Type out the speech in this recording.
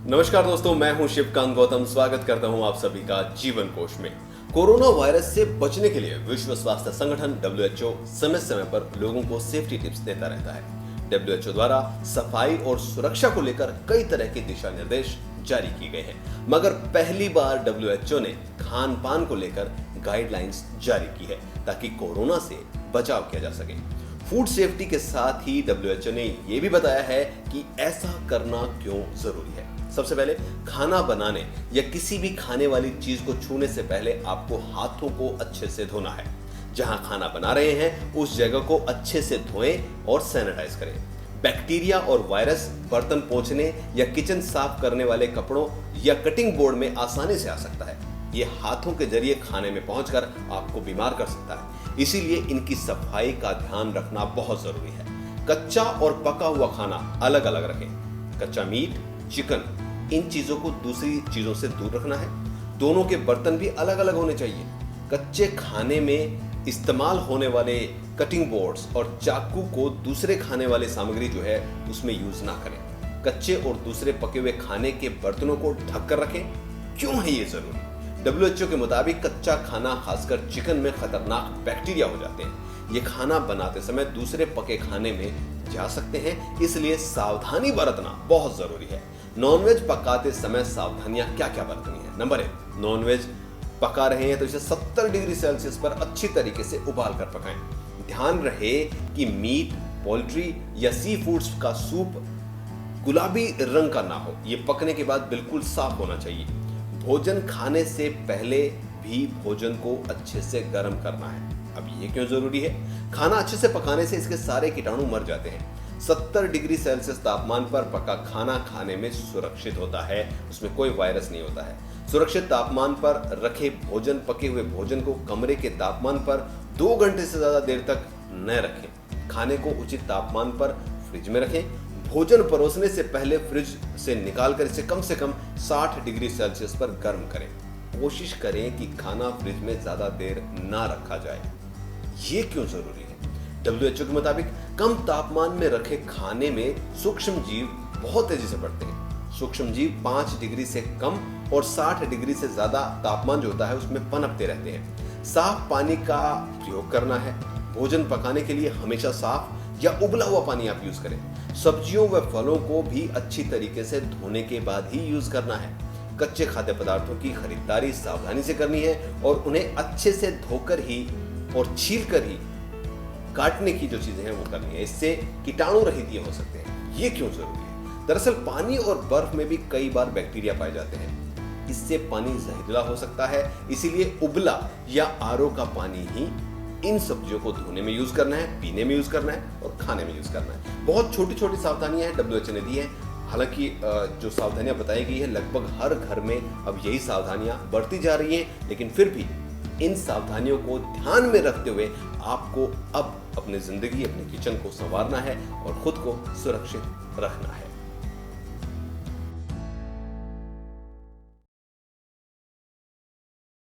नमस्कार दोस्तों, मैं हूं शिवकांत गौतम। स्वागत करता हूं आप सभी का जीवन कोश में। कोरोना वायरस से बचने के लिए विश्व स्वास्थ्य संगठन WHO समय समय पर लोगों को सेफ्टी टिप्स देता रहता है। WHO द्वारा सफाई और सुरक्षा को लेकर कई तरह के दिशा निर्देश जारी किए गए हैं, मगर पहली बार WHO ने खान पान को लेकर गाइडलाइंस जारी की है ताकि कोरोना से बचाव किया जा सके। फूड सेफ्टी के साथ ही WHO ने यह भी बताया है कि ऐसा करना क्यों जरूरी है। सबसे पहले, खाना बनाने या किसी भी खाने वाली चीज को छूने से पहले आपको हाथों को अच्छे से धोना है। जहां खाना बना रहे हैं उस जगह को अच्छे से धोएं और सैनिटाइज करें। बैक्टीरिया और वायरस बर्तन पोंछने या किचन साफ करने वाले कपड़ों या कटिंग बोर्ड में आसानी से आ सकता है। ये हाथों के जरिए खाने में पहुंचकर आपको बीमार कर सकता है, इसीलिए इनकी सफाई का ध्यान रखना बहुत जरूरी है। कच्चा और पका हुआ खाना अलग अलग रखें। कच्चा मीट, चिकन, इन चीजों को दूसरी चीजों से दूर रखना है। दोनों के बर्तन भी अलग अलग होने चाहिए। कच्चे खाने में इस्तेमाल होने वाले कटिंग बोर्ड्स और चाकू को दूसरे खाने वाले सामग्री जो है उसमें यूज ना करें। कच्चे और दूसरे पके हुए खाने के बर्तनों को ढक कर रखें। क्यों है ये जरूरी? WHO के मुताबिक कच्चा खाना, खासकर चिकन में खतरनाक बैक्टीरिया हो जाते हैं। ये खाना बनाते समय दूसरे पके खाने में जा सकते हैं, इसलिए सावधानी बरतना बहुत जरूरी है। नॉनवेज पकाते समय सावधानियां क्या क्या बरतनी है? नंबर 1, नॉनवेज पका रहे हैं तो इसे 70 डिग्री सेल्सियस पर अच्छी तरीके से उबाल कर पकाएं। ध्यान रहे कि मीट, पोल्ट्री या सी फूड्स का सूप गुलाबी रंग का ना हो। ये पकने के बाद बिल्कुल साफ होना चाहिए। भोजन खाने से पहले भी भोजन को अच्छे से गर्म करना है। अब ये क्यों जरूरी है? खाना अच्छे से पकाने से इसके सारे कीटाणु मर जाते हैं। 70 डिग्री सेल्सियस तापमान पर पका खाना खाने में सुरक्षित होता है, उसमें कोई वायरस नहीं होता है। सुरक्षित तापमान पर रखे भोजन, पके हुए भोजन को कमरे के तापमान पर 2 घंटे से ज्यादा देर तक न रखें। खाने को उचित तापमान पर फ्रिज में रखें। भोजन परोसने से पहले फ्रिज से निकालकर इसे कम से कम 60 डिग्री सेल्सियस पर गर्म करें। कोशिश करें कि खाना फ्रिज में ज्यादा देर ना रखा जाए। ये क्यों जरूरी है? WHO के मुताबिक कम तापमान में रखे खाने में सूक्ष्म जीव बहुत तेजी से बढ़ते हैं। सूक्ष्म जीव 5 डिग्री से कम और 60 डिग्री से ज्यादा तापमान जो होता है उसमें पनपते रहते हैं। साफ पानी का प्रयोग करना है। भोजन पकाने के लिए हमेशा साफ या उबला हुआ पानी आप यूज करें। सब्जियों व फलों को भी अच्छी तरीके से धोने के बाद ही यूज करना है। कच्चे खाद्य पदार्थों की खरीदारी सावधानी से करनी है और उन्हें अच्छे से धोकर ही और छील कर ही काटने की जो चीजें हैं वो करनी है। इससे कीटाणु रहित ये हो सकते हैं। ये क्यों जरूरी है? दरअसल पानी और बर्फ में भी कई बार बैक्टीरिया पाए जाते हैं। इससे पानी जहरीला हो सकता है, इसीलिए उबला या RO का पानी ही इन सब्जियों को धोने में यूज करना है, पीने में यूज करना है और खाने में यूज करना है। बहुत छोटी छोटी सावधानियां हैं WHO ने दी है। हालांकि जो सावधानियां बताई गई है लगभग हर घर में अब यही सावधानियां बरती जा रही हैं, लेकिन फिर भी इन सावधानियों को ध्यान में रखते हुए आपको अब अपनी जिंदगी, अपने किचन को संवारना है और खुद को सुरक्षित रखना है।